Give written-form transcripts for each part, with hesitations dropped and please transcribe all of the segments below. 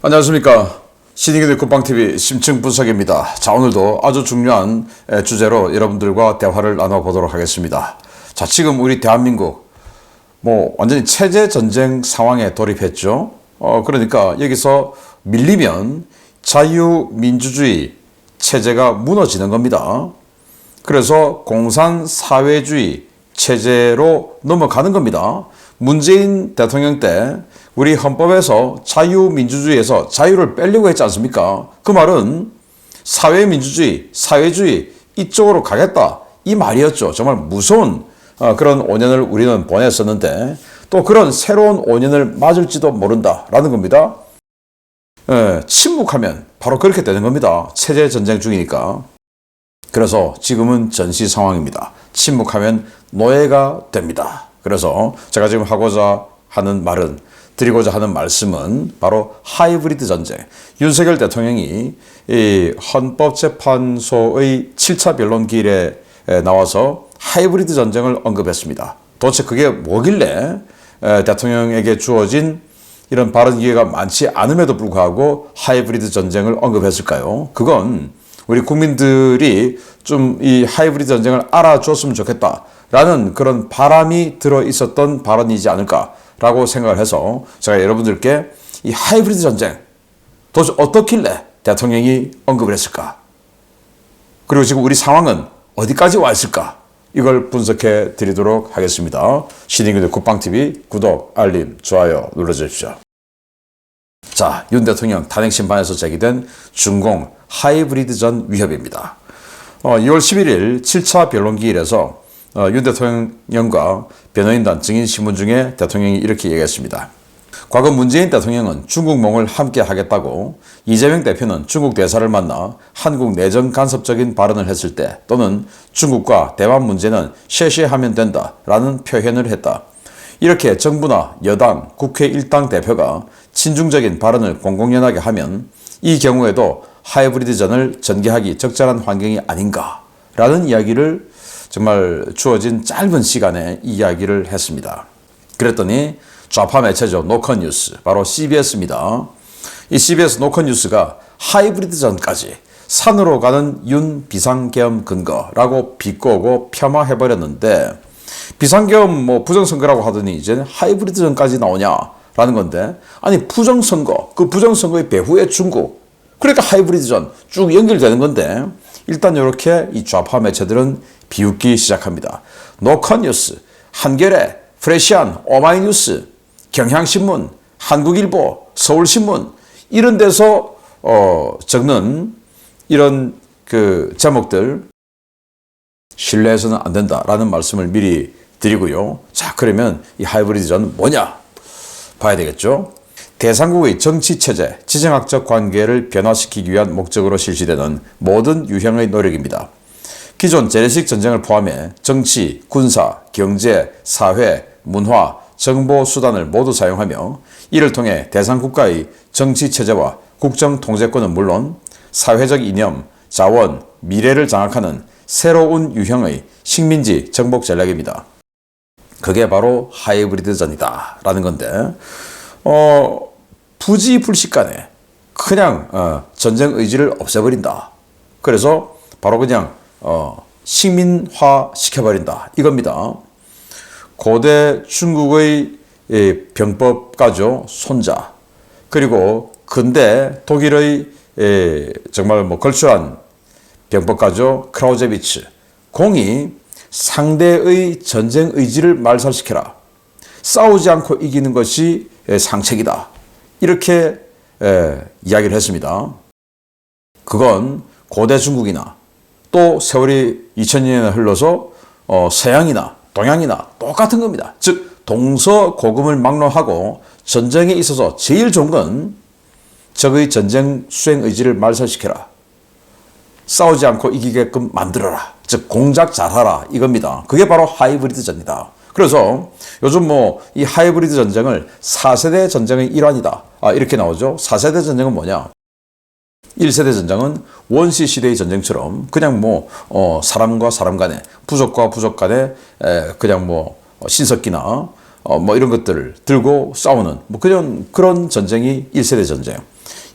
안녕하십니까. 신인기도 국방TV 심층 분석입니다. 자, 오늘도 아주 중요한 주제로 여러분들과 대화를 나눠보도록 하겠습니다. 자, 지금 우리 대한민국 완전히 체제 전쟁 상황에 돌입했죠. 그러니까 여기서 밀리면 자유민주주의 체제가 무너지는 겁니다. 그래서 공산사회주의 체제로 넘어가는 겁니다. 문재인 대통령 때 우리 헌법에서 자유민주주의에서 자유를 빼려고 했지 않습니까? 그 말은 사회민주주의, 사회주의 이쪽으로 가겠다 이 말이었죠. 정말 무서운 그런 5년을 우리는 보냈었는데 또 그런 새로운 5년을 맞을지도 모른다라는 겁니다. 침묵하면 바로 그렇게 되는 겁니다. 체제 전쟁 중이니까. 그래서 지금은 전시 상황입니다. 침묵하면 노예가 됩니다. 그래서 제가 지금 드리고자 하는 말씀은 바로 하이브리드 전쟁. 윤석열 대통령이 이 헌법재판소의 7차 변론기일에 나와서 하이브리드 전쟁을 언급했습니다. 도대체 그게 뭐길래 대통령에게 주어진 이런 발언 기회가 많지 않음에도 불구하고 하이브리드 전쟁을 언급했을까요? 그건 우리 국민들이 좀 이 하이브리드 전쟁을 알아줬으면 좋겠다라는 그런 바람이 들어 있었던 발언이지 않을까라고 생각을 해서 제가 여러분들께 이 하이브리드 전쟁 도대체 어떻길래 대통령이 언급을 했을까? 그리고 지금 우리 상황은 어디까지 와 있을까? 이걸 분석해 드리도록 하겠습니다. 신인기도 국방TV 구독, 알림, 좋아요 눌러주십시오. 자, 윤 대통령 탄핵 심판에서 제기된 준공 하이브리드전 위협입니다. 2월 11일 7차 변론기일에서 윤 대통령과 변호인단 증인 신문 중에 대통령이 이렇게 얘기했습니다. 과거 문재인 대통령은 중국몽을 함께 하겠다고 이재명 대표는 중국 대사를 만나 한국 내정 간섭적인 발언을 했을 때 또는 중국과 대만 문제는 쉐쉐하면 된다라는 표현을 했다. 이렇게 정부나 여당, 국회 일당 대표가 친중적인 발언을 공공연하게 하면 이 경우에도 하이브리드전을 전개하기 적절한 환경이 아닌가라는 이야기를 정말 주어진 짧은 시간에 이야기를 했습니다. 그랬더니 좌파 매체죠. 노컷뉴스, 바로 CBS입니다. 이 CBS 노컷뉴스가 하이브리드전까지 산으로 가는 윤 비상계엄 근거라고 비꼬고 폄하해버렸는데 비상계엄 부정선거라고 하더니 이제 하이브리드전까지 나오냐라는 건데 아니 부정선거, 그 부정선거의 배후에 중국 그러니까 하이브리드전 쭉 연결되는 건데 일단 이렇게 이 좌파 매체들은 비웃기 시작합니다. 노컷뉴스, 한겨레, 프레시안, 오마이뉴스, 경향신문, 한국일보, 서울신문 이런 데서 적는 이런 그 제목들 신뢰해서는 안 된다라는 말씀을 미리 드리고요. 자, 그러면 이 하이브리드전은 뭐냐? 봐야 되겠죠. 대상국의 정치체제, 지정학적 관계를 변화시키기 위한 목적으로 실시되는 모든 유형의 노력입니다. 기존 재래식 전쟁을 포함해 정치, 군사, 경제, 사회, 문화, 정보 수단을 모두 사용하며 이를 통해 대상국가의 정치체제와 국정통제권은 물론 사회적 이념, 자원, 미래를 장악하는 새로운 유형의 식민지 정복 전략입니다. 그게 바로 하이브리드전이다 라는 건데 부지불식간에 그냥 전쟁 의지를 없애버린다. 그래서 바로 그냥 식민화 시켜버린다 이겁니다. 고대 중국의 병법가죠. 손자 그리고 근대 독일의 정말 걸출한 병법가죠. 크라우제비츠 공이 상대의 전쟁 의지를 말살시켜라. 싸우지 않고 이기는 것이 상책이다. 이렇게 이야기를 했습니다. 그건 고대 중국이나 또 세월이 2000년이나 흘러서 서양이나 동양이나 똑같은 겁니다. 즉 동서고금을 막론하고 전쟁에 있어서 제일 좋은 건 적의 전쟁 수행 의지를 말살시켜라. 싸우지 않고 이기게끔 만들어라. 즉 공작 잘하라 이겁니다. 그게 바로 하이브리드전이다. 그래서 요즘 이 하이브리드 전쟁을 4세대 전쟁의 일환이다. 이렇게 나오죠. 4세대 전쟁은 뭐냐? 1세대 전쟁은 원시 시대의 전쟁처럼 그냥 사람과 사람 간에 부족과 부족 간에 그냥 신석기나 이런 것들을 들고 싸우는 그런 전쟁이 1세대 전쟁.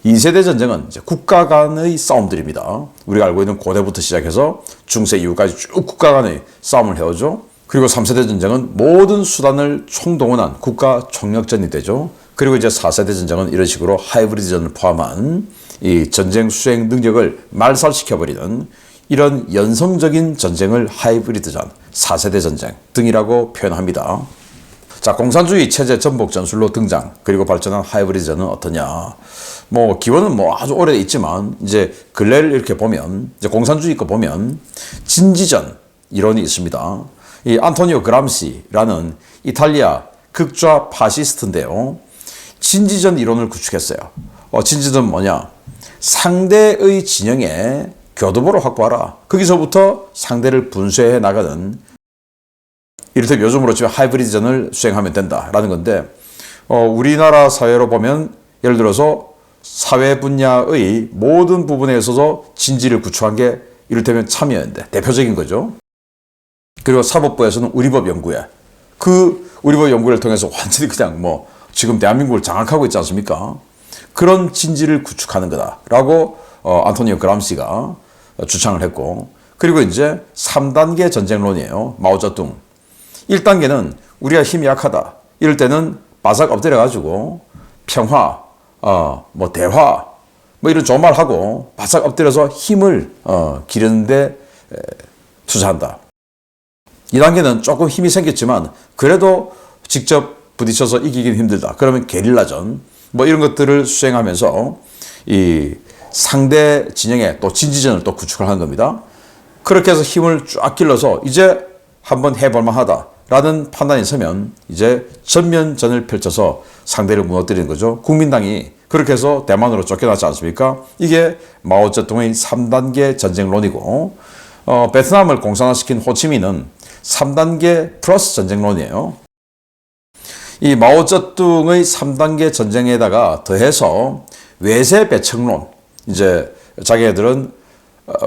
2세대 전쟁은 이제 국가 간의 싸움들입니다. 우리가 알고 있는 고대부터 시작해서 중세 이후까지 쭉 국가 간의 싸움을 해오죠. 그리고 3세대 전쟁은 모든 수단을 총동원한 국가 총력전이 되죠. 그리고 이제 4세대 전쟁은 이런 식으로 하이브리드전을 포함한 이 전쟁 수행 능력을 말살시켜버리는 이런 연성적인 전쟁을 하이브리드전, 4세대 전쟁 등이라고 표현합니다. 자, 공산주의 체제 전복 전술로 등장 그리고 발전한 하이브리드전은 어떠냐? 뭐 기원은 뭐 아주 오래 있지만 이제 근래를 이렇게 보면 이제 공산주의 거 보면 진지전 이론이 있습니다. 이 안토니오 그람시라는 이탈리아 극좌 파시스트인데요. 진지전 이론을 구축했어요. 진지전 뭐냐? 상대의 진영에 교두보를 확보하라. 거기서부터 상대를 분쇄해 나가는 이를테면 요즘으로 치면 하이브리드전을 수행하면 된다라는 건데 우리나라 사회로 보면 예를 들어서 사회 분야의 모든 부분에 있어서 진지를 구축한 게 이를테면 참여연대 대표적인 거죠. 그리고 사법부에서는 우리법연구회 그 우리법연구회를 통해서 완전히 그냥 뭐 지금 대한민국을 장악하고 있지 않습니까? 그런 진지를 구축하는 거다라고 안토니오 그람시가 주창을 했고 그리고 이제 3단계 전쟁론이에요. 마오쩌둥 1단계는 우리가 힘이 약하다. 이럴 때는 바삭 엎드려가지고 평화, 뭐 대화, 뭐 이런 좋은 말 하고 바삭 엎드려서 힘을 기르는데 투자한다. 2단계는 조금 힘이 생겼지만 그래도 직접 부딪혀서 이기긴 힘들다. 그러면 게릴라전, 뭐 이런 것들을 수행하면서 이 상대 진영에 또 진지전을 또 구축을 하는 겁니다. 그렇게 해서 힘을 쫙 길러서 이제 한번 해볼만 하다라는 판단이 서면 이제 전면전을 펼쳐서 상대를 무너뜨리는 거죠. 국민당이 그렇게 해서 대만으로 쫓겨났지 않습니까? 이게 마오쩌둥의 3단계 전쟁론이고 베트남을 공산화시킨 호치민은 3단계 플러스 전쟁론이에요. 이 마오쩌둥의 3단계 전쟁에다가 더해서 외세 배척론 이제 자기네들은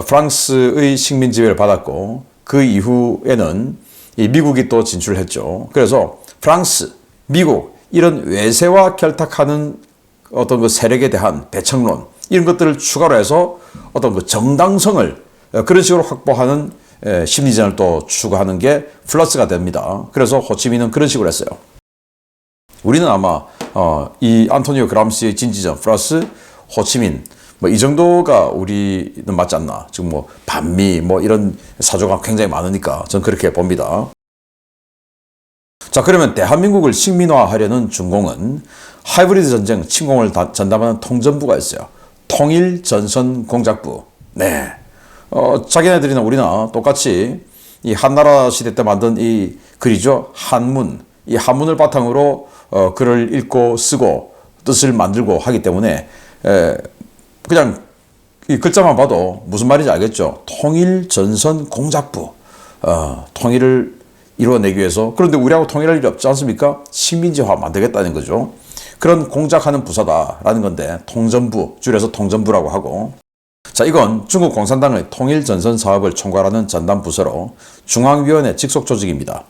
프랑스의 식민 지배를 받았고 그 이후에는 이 미국이 또 진출했죠. 그래서 프랑스, 미국 이런 외세와 결탁하는 어떤 그 세력에 대한 배척론 이런 것들을 추가로 해서 어떤 그 정당성을 그런 식으로 확보하는 심리전을 또 추구하는 게 플러스가 됩니다. 그래서 호치민은 그런 식으로 했어요. 우리는 아마 이 안토니오 그람시의 진지전 플러스 호치민 뭐 이 정도가 우리는 맞지 않나. 지금 뭐 반미 뭐 이런 사조가 굉장히 많으니까 저는 그렇게 봅니다. 자, 그러면 대한민국을 식민화하려는 중공은 하이브리드 전쟁 침공을 전담하는 통전부가 있어요. 통일전선공작부. 네. 자기네들이나 우리나 똑같이 이 한나라 시대 때 만든 이 글이죠. 한문. 이 한문을 바탕으로 글을 읽고 쓰고 뜻을 만들고 하기 때문에 그냥 이 글자만 봐도 무슨 말인지 알겠죠. 통일전선공작부. 통일을 이루어내기 위해서. 그런데 우리하고 통일할 일이 없지 않습니까? 식민지화 만들겠다는 거죠. 그런 공작하는 부서다라는 건데 통전부, 줄여서 통전부라고 하고. 자, 이건 중국 공산당의 통일전선 사업을 총괄하는 전담 부서로 중앙위원회 직속 조직입니다.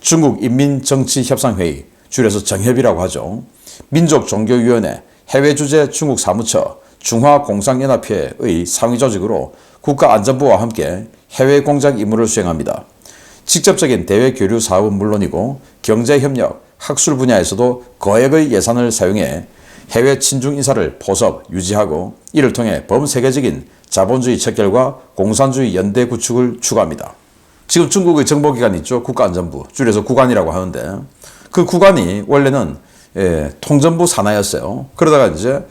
중국 인민정치협상회의, 줄여서 정협이라고 하죠. 민족종교위원회, 해외주재 중국 사무처, 중화공상연합회의 상위조직으로 국가안전부와 함께 해외 공작 임무를 수행합니다. 직접적인 대외 교류 사업은 물론이고 경제협력, 학술 분야에서도 거액의 예산을 사용해 해외 친중 인사를 포섭, 유지하고 이를 통해 범세계적인 자본주의 척결과 공산주의 연대 구축을 추구합니다. 지금 중국의 정보기관 있죠. 국가안전부, 줄여서 국안이라고 하는데 그 국안이 원래는 통전부 산하였어요. 그러다가 이제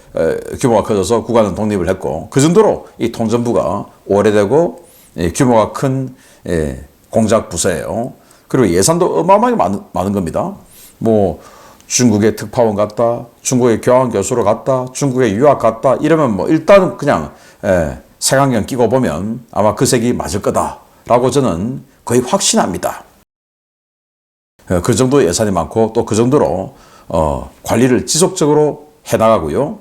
규모가 커져서 국안은 독립을 했고 그 정도로 이 통전부가 오래되고 규모가 큰 공작 부서예요. 그리고 예산도 어마어마하게 많은 겁니다. 뭐 중국의 특파원 갔다, 중국의 교환 교수로 갔다, 중국의 유학 갔다 이러면 뭐 일단은 그냥 색안경 끼고 보면 아마 그 색이 맞을 거다라고 저는 거의 확신합니다. 그 정도 예산이 많고 또 그 정도로 관리를 지속적으로 해나가고요.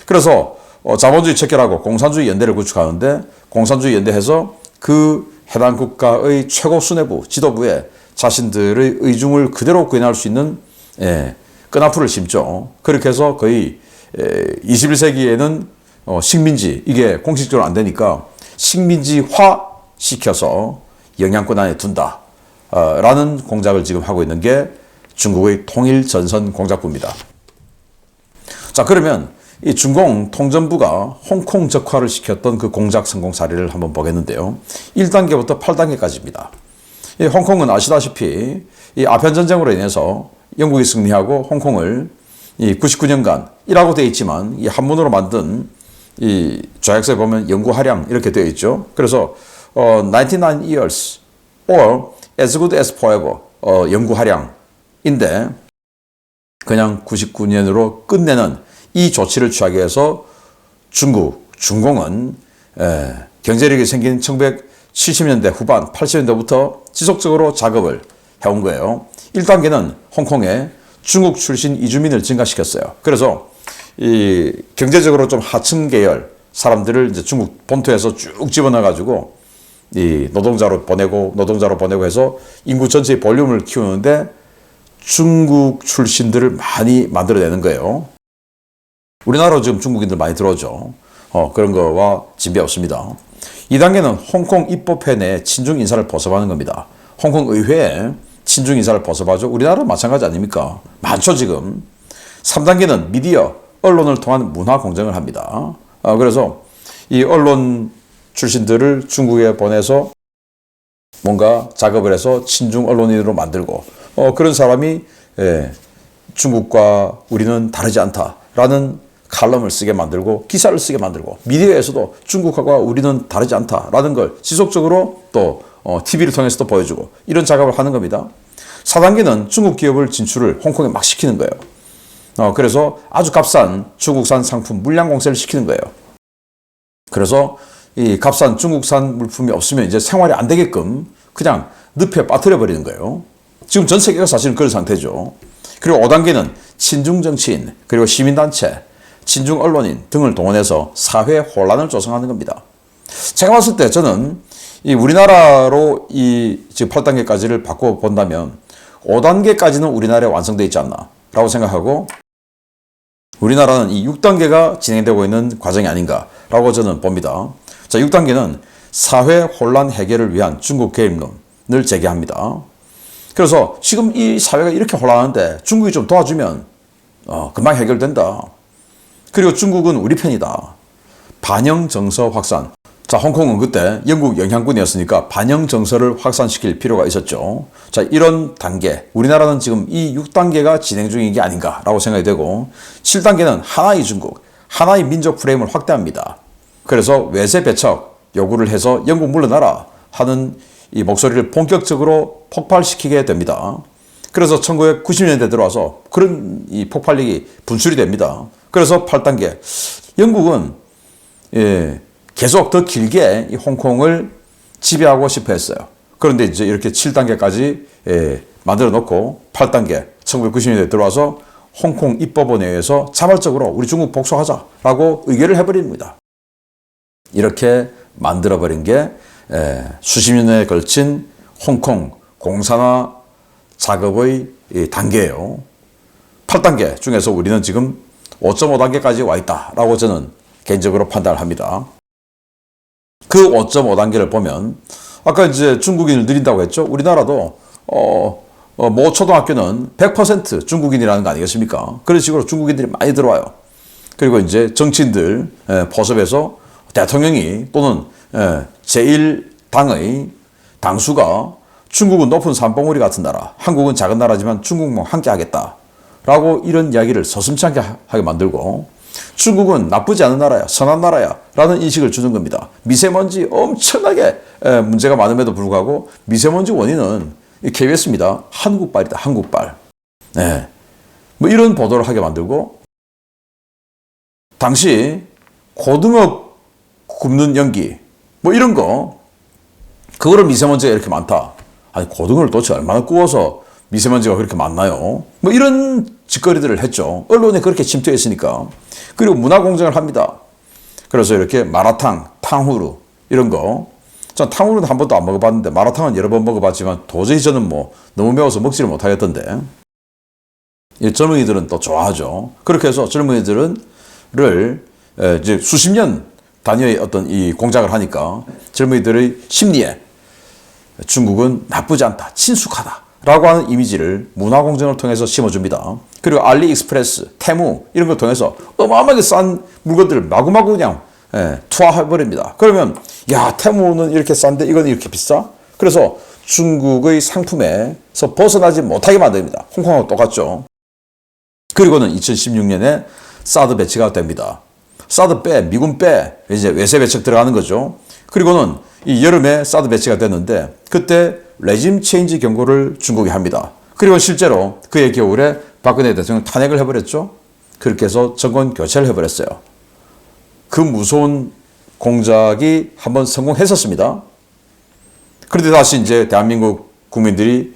그래서 자본주의 척결하고 공산주의 연대를 구축하는데 공산주의 연대해서 그 해당 국가의 최고 수뇌부, 지도부에 자신들의 의중을 그대로 구현할 수 있는 끈앞풀을 심죠. 그렇게 해서 거의 21세기에는 식민지 이게 공식적으로 안 되니까 식민지화 시켜서 영향권 안에 둔다 라는 공작을 지금 하고 있는 게 중국의 통일전선 공작부입니다. 자, 그러면 이 중공 통전부가 홍콩 적화를 시켰던 그 공작 성공 사례를 한번 보겠는데요. 1단계부터 8단계까지입니다. 이 홍콩은 아시다시피 이 아편 전쟁으로 인해서 영국이 승리하고 홍콩을 이 99년간 이라고 되어 있지만 이 한문으로 만든 이 조약서에 보면 영구하량 이렇게 되어 있죠. 그래서 99 years or as good as forever 영구하량인데 그냥 99년으로 끝내는 이 조치를 취하기 위해서 중공은 경제력이 생긴 1970년대 후반 80년대부터 지속적으로 작업을 해온 거예요. 1단계는 홍콩에 중국 출신 이주민을 증가시켰어요. 그래서 이 경제적으로 좀 하층 계열 사람들을 이제 중국 본토에서 쭉 집어넣어가지고 이 노동자로 보내고 해서 인구 전체의 볼륨을 키우는데 중국 출신들을 많이 만들어내는 거예요. 우리나라로 지금 중국인들 많이 들어오죠. 그런 거와 진배 없습니다. 2단계는 홍콩 입법회 내 친중 인사를 포섭하는 겁니다. 홍콩 의회에 친중 인사를 포섭하죠. 우리나라도 마찬가지 아닙니까? 많죠, 지금. 3단계는 미디어, 언론을 통한 문화 공정을 합니다. 그래서 이 언론 출신들을 중국에 보내서 뭔가 작업을 해서 친중 언론인으로 만들고 그런 사람이 중국과 우리는 다르지 않다라는 칼럼을 쓰게 만들고 기사를 쓰게 만들고 미디어에서도 중국과 우리는 다르지 않다라는 걸 지속적으로 또 TV를 통해서도 보여주고 이런 작업을 하는 겁니다. 4단계는 중국 기업을 진출을 홍콩에 막 시키는 거예요. 그래서 아주 값싼 중국산 상품 물량 공세를 시키는 거예요. 그래서 이 값싼 중국산 물품이 없으면 이제 생활이 안 되게끔 그냥 늪에 빠뜨려 버리는 거예요. 지금 전 세계가 사실은 그런 상태죠. 그리고 5단계는 친중 정치인 그리고 시민단체 친중 언론인 등을 동원해서 사회 혼란을 조성하는 겁니다. 제가 봤을 때 저는 이 우리나라로 이 지금 8단계까지를 바꿔 본다면 5단계까지는 우리나라에 완성되어 있지 않나라고 생각하고 우리나라는 이 6단계가 진행되고 있는 과정이 아닌가라고 저는 봅니다. 자, 6단계는 사회 혼란 해결을 위한 중국 개입론을 제기합니다. 그래서 지금 이 사회가 이렇게 혼란한데 중국이 좀 도와주면 금방 해결된다. 그리고 중국은 우리 편이다. 반영 정서 확산. 자, 홍콩은 그때 영국 영향권이었으니까 반영 정서를 확산시킬 필요가 있었죠. 자, 이런 단계. 우리나라는 지금 이 6단계가 진행 중인 게 아닌가라고 생각이 되고 7단계는 하나의 중국, 하나의 민족 프레임을 확대합니다. 그래서 외세 배척 요구를 해서 영국 물러나라 하는 이 목소리를 본격적으로 폭발시키게 됩니다. 그래서 1990년대 들어와서 그런 이 폭발력이 분출이 됩니다. 그래서 8단계. 영국은 계속 더 길게 이 홍콩을 지배하고 싶어 했어요. 그런데 이제 이렇게 7단계까지 만들어 놓고 8단계 1990년대 들어와서 홍콩 입법원에 의해서 자발적으로 우리 중국 복수하자라고 의결을 해버립니다. 이렇게 만들어버린 게 수십 년에 걸친 홍콩 공산화 작업의 단계예요. 8단계 중에서 우리는 지금 5.5단계까지 와 있다라고 저는 개인적으로 판단을 합니다. 그 5.5단계를 보면 아까 이제 중국인을 늘린다고 했죠. 우리나라도 모 초등학교는 100% 중국인이라는 거 아니겠습니까? 그런 식으로 중국인들이 많이 들어와요. 그리고 이제 정치인들 포섭해서 대통령이 또는 제1당의 당수가 중국은 높은 산봉우리 같은 나라, 한국은 작은 나라지만 중국만 함께 하겠다라고 이런 이야기를 서슴지 않게 하게 만들고 중국은 나쁘지 않은 나라야, 선한 나라야 라는 인식을 주는 겁니다. 미세먼지 엄청나게 문제가 많음에도 불구하고 미세먼지 원인은 KBS입니다. 한국발이다, 한국발. 네. 뭐 이런 보도를 하게 만들고 당시 고등어 굽는 연기 뭐 이런 거 그거를 미세먼지가 이렇게 많다. 아니 고등어를 도대체 얼마나 구워서 미세먼지가 그렇게 많나요? 뭐 이런 짓거리들을 했죠. 언론에 그렇게 침투해 있으니까. 그리고 문화 공정을 합니다. 그래서 이렇게 마라탕, 탕후루 이런 거. 전 탕후루는 한 번도 안 먹어봤는데 마라탕은 여러 번 먹어봤지만 도저히 저는 뭐 너무 매워서 먹지를 못하겠던데. 이 젊은이들은 또 좋아하죠. 그렇게 해서 젊은이들은 이제 수십 년 단위의 어떤 이 공작을 하니까 젊은이들의 심리에 중국은 나쁘지 않다, 친숙하다라고 하는 이미지를 문화공정을 통해서 심어줍니다. 그리고 알리익스프레스, 테무 이런 걸 통해서 어마어마하게 싼 물건들을 마구마구 그냥 투하해버립니다. 그러면 야, 테무는 이렇게 싼데 이건 이렇게 비싸? 그래서 중국의 상품에서 벗어나지 못하게 만듭니다. 홍콩하고 똑같죠. 그리고는 2016년에 사드 배치가 됩니다. 사드 빼, 미군 빼, 이제 외세 배척 들어가는 거죠. 그리고는 이 여름에 사드 배치가 됐는데 그때 레짐 체인지 경고를 중국이 합니다. 그리고 실제로 그해 겨울에 박근혜 대통령 탄핵을 해버렸죠. 그렇게 해서 정권 교체를 해버렸어요. 그 무서운 공작이 한번 성공했었습니다. 그런데 다시 이제 대한민국 국민들이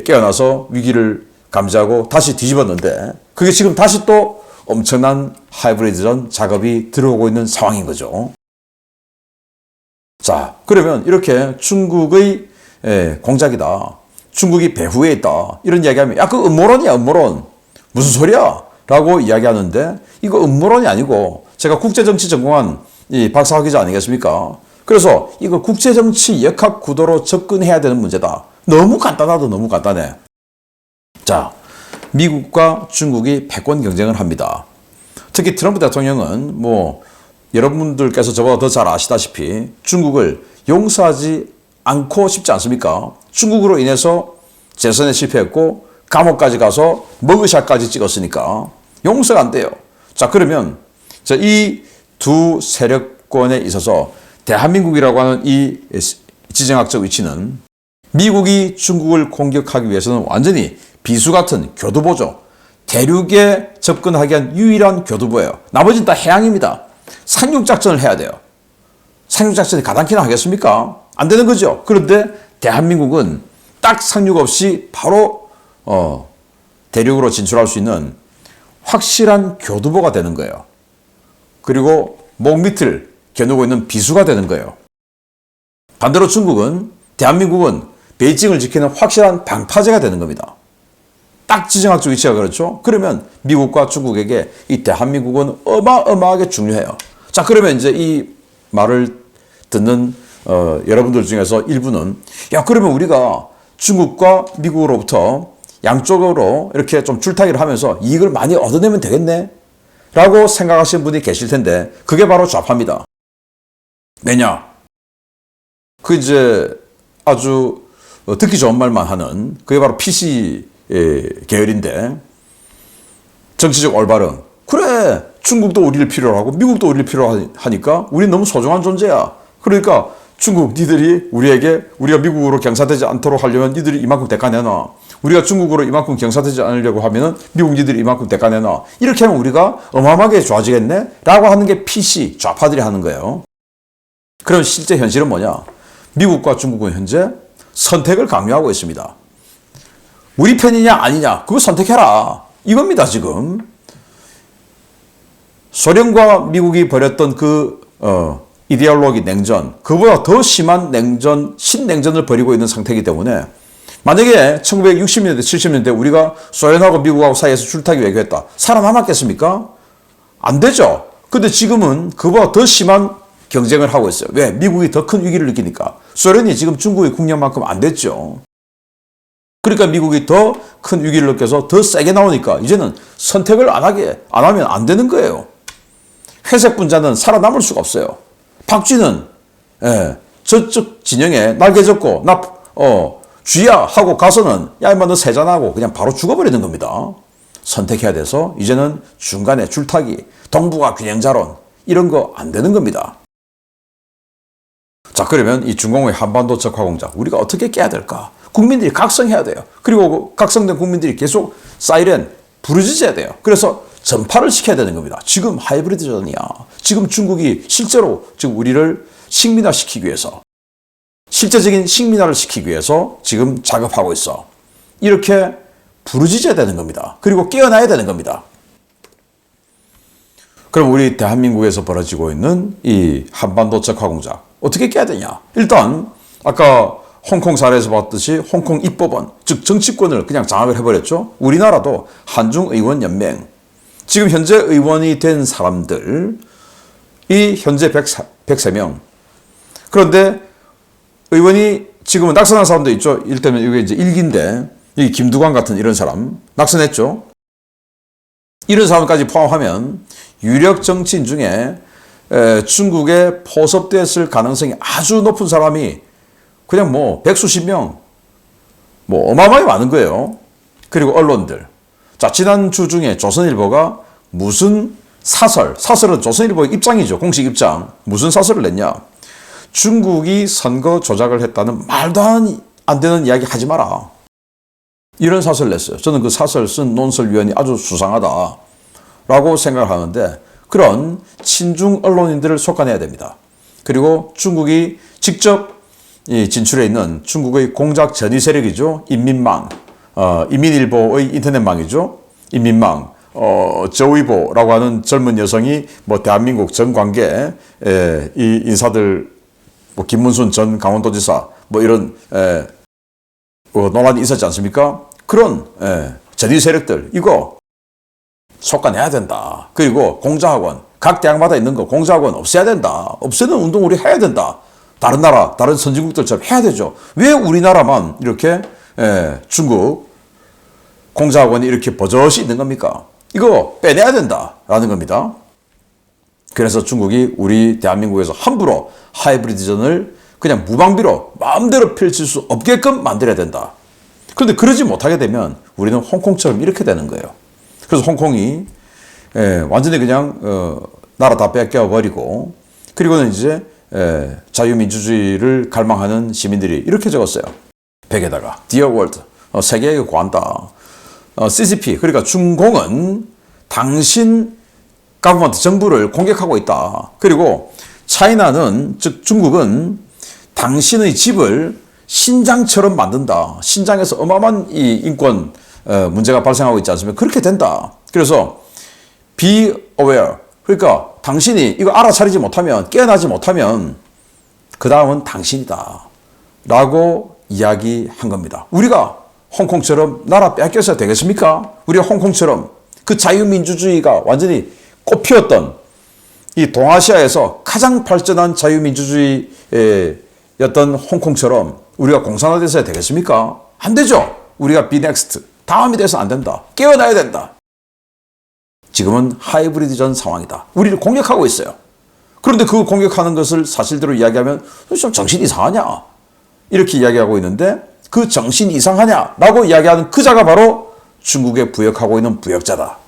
깨어나서 위기를 감지하고 다시 뒤집었는데 그게 지금 다시 또 엄청난 하이브리드전 작업이 들어오고 있는 상황인 거죠. 자, 그러면 이렇게 중국의 공작이다, 중국이 배후에 있다 이런 이야기하면 야, 그 음모론이야, 음모론. 무슨 소리야? 라고 이야기하는데 이거 음모론이 아니고 제가 국제정치 전공한 이 박사학위자 아니겠습니까? 그래서 이거 국제정치 역학 구도로 접근해야 되는 문제다. 너무 간단하다, 너무 간단해. 자, 미국과 중국이 패권 경쟁을 합니다. 특히 트럼프 대통령은 여러분들께서 저보다 더 잘 아시다시피 중국을 용서하지 않고 싶지 않습니까? 중국으로 인해서 재선에 실패했고 감옥까지 가서 머그샷까지 찍었으니까 용서가 안 돼요. 자, 그러면 이 두 세력권에 있어서 대한민국이라고 하는 이 지정학적 위치는 미국이 중국을 공격하기 위해서는 완전히 비수 같은 교두보죠. 대륙에 접근하기 위한 유일한 교두보예요. 나머지는 다 해양입니다. 상륙작전을 해야 돼요. 상륙작전이 가당키나 하겠습니까? 안 되는 거죠. 그런데 대한민국은 딱 상륙 없이 바로 대륙으로 진출할 수 있는 확실한 교두보가 되는 거예요. 그리고 목 밑을 겨누고 있는 비수가 되는 거예요. 반대로 중국은, 대한민국은 베이징을 지키는 확실한 방파제가 되는 겁니다. 딱 지정학적 위치가 그렇죠. 그러면 미국과 중국에게 이 대한민국은 어마어마하게 중요해요. 자, 그러면 이제 이 말을 듣는 여러분들 중에서 일부는 야, 그러면 우리가 중국과 미국으로부터 양쪽으로 이렇게 좀 줄타기를 하면서 이익을 많이 얻어내면 되겠네 라고 생각하시는 분이 계실 텐데 그게 바로 좌파입니다. 왜냐? 그 이제 아주 듣기 좋은 말만 하는 그게 바로 PC 계열인데 정치적 올바름. 그래, 중국도 우리를 필요로 하고 미국도 우리를 필요로 하니까 우린 너무 소중한 존재야. 그러니까 중국 니들이 우리가 미국으로 경사되지 않도록 하려면 니들이 이만큼 대가 내놔. 우리가 중국으로 이만큼 경사되지 않으려고 하면은 미국 니들이 이만큼 대가 내놔. 이렇게 하면 우리가 어마어마하게 좋아지겠네? 라고 하는 게 PC, 좌파들이 하는 거예요. 그럼 실제 현실은 뭐냐? 미국과 중국은 현재 선택을 강요하고 있습니다. 우리 편이냐 아니냐 그거 선택해라 이겁니다. 지금 소련과 미국이 벌였던 그 이데올로기 냉전, 그보다 더 심한 냉전, 신냉전을 벌이고 있는 상태이기 때문에 만약에 1960년대, 70년대 우리가 소련하고 미국하고 사이에서 줄타기 외교했다. 살아남았겠습니까? 안 되죠. 근데 지금은 그보다 더 심한 경쟁을 하고 있어요. 왜? 미국이 더 큰 위기를 느끼니까. 소련이 지금 중국의 국력만큼 안 됐죠. 그러니까 미국이 더 큰 위기를 느껴서 더 세게 나오니까 이제는 선택을 안 하면 안 되는 거예요. 회색 분자는 살아남을 수가 없어요. 박쥐는 저쪽 진영에 날개 접고 쥐야 하고 가서는 야 임마 너 세잔하고 그냥 바로 죽어버리는 겁니다. 선택해야 돼서 이제는 중간에 줄타기, 동북아 균형자론 이런 거 안 되는 겁니다. 자, 그러면 이 중공의 한반도 적화 공작 우리가 어떻게 깨야 될까? 국민들이 각성해야 돼요. 그리고 각성된 국민들이 계속 사이렌 부르짖어야 돼요. 그래서 전파를 시켜야 되는 겁니다. 지금 하이브리드전이야. 지금 중국이 실제로 지금 우리를 식민화시키기 위해서, 실제적인 식민화를 시키기 위해서 지금 작업하고 있어. 이렇게 부르짖어야 되는 겁니다. 그리고 깨어나야 되는 겁니다. 그럼 우리 대한민국에서 벌어지고 있는 이 한반도 적화 공작 어떻게 깨야 되냐? 일단 아까 홍콩 사례에서 봤듯이 홍콩 입법원, 즉 정치권을 그냥 장악을 해버렸죠. 우리나라도 한중의원연맹, 지금 현재 의원이 된 사람들이 현재 103명. 그런데 의원이 지금은 낙선한 사람도 있죠. 일테면 이게 이제 일기인데, 이 김두관 같은 이런 사람, 낙선했죠. 이런 사람까지 포함하면 유력 정치인 중에 중국에 포섭됐을 가능성이 아주 높은 사람이 그냥 뭐 백수십 명, 뭐 어마어마하게 많은 거예요. 그리고 언론들. 자, 지난주 중에 조선일보가 무슨 사설은 조선일보의 입장이죠. 공식 입장. 무슨 사설을 냈냐. 중국이 선거 조작을 했다는 말도 안 되는 이야기 하지 마라. 이런 사설을 냈어요. 저는 그 사설 쓴 논설위원이 아주 수상하다라고 생각을 하는데 그런 친중 언론인들을 속아내야 됩니다. 그리고 중국이 직접 진출해 있는 중국의 공작 전위 세력이죠. 인민망, 인민일보의 인터넷망이죠. 인민망, 저위보라고 하는 젊은 여성이 뭐 대한민국 전 관계 이 인사들 뭐 김문순 전 강원도지사 뭐 이런 논란이 있었지 않습니까? 그런 전위 세력들 이거 속아내야 된다. 그리고 공자학원 각 대학마다 있는 거 공자학원 없애야 된다. 없애는 운동 우리 해야 된다. 다른 나라 다른 선진국들처럼 해야 되죠. 왜 우리나라만 이렇게 중국 공자학원이 이렇게 버젓이 있는 겁니까? 이거 빼내야 된다라는 겁니다. 그래서 중국이 우리 대한민국에서 함부로 하이브리드전을 그냥 무방비로 마음대로 펼칠 수 없게끔 만들어야 된다. 그런데 그러지 못하게 되면 우리는 홍콩처럼 이렇게 되는 거예요. 그래서 홍콩이 완전히 그냥 나라 다 뺏겨버리고 그리고는 이제 자유민주주의를 갈망하는 시민들이 이렇게 적었어요. 벽에다가 Dear World, 세계에게 고한다. CCP, 그러니까 중공은 당신 가버먼트 정부를 공격하고 있다. 그리고 차이나는 즉 중국은 당신의 집을 신장처럼 만든다. 신장에서 어마어마한 이 인권 문제가 발생하고 있지 않습니까? 그렇게 된다. 그래서 be aware. 그러니까 당신이 이거 알아차리지 못하면 깨어나지 못하면 그 다음은 당신이다. 라고 이야기한 겁니다. 우리가 홍콩처럼 나라 뺏겨서 되겠습니까? 우리가 홍콩처럼 그 자유민주주의가 완전히 꽃피웠던 이 동아시아에서 가장 발전한 자유민주주의였던 홍콩처럼 우리가 공산화돼서 되겠습니까? 안 되죠. 우리가 be next. 다음이 돼서 안 된다. 깨어나야 된다. 지금은 하이브리드전 상황이다. 우리를 공격하고 있어요. 그런데 그 공격하는 것을 사실대로 이야기하면 좀 정신 이상하냐? 이렇게 이야기하고 있는데 그 정신 이상하냐라고 이야기하는 그 자가 바로 중국에 부역하고 있는 부역자다.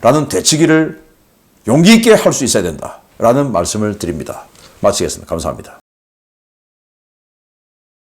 라는 되치기를 용기 있게 할 수 있어야 된다. 라는 말씀을 드립니다. 마치겠습니다. 감사합니다.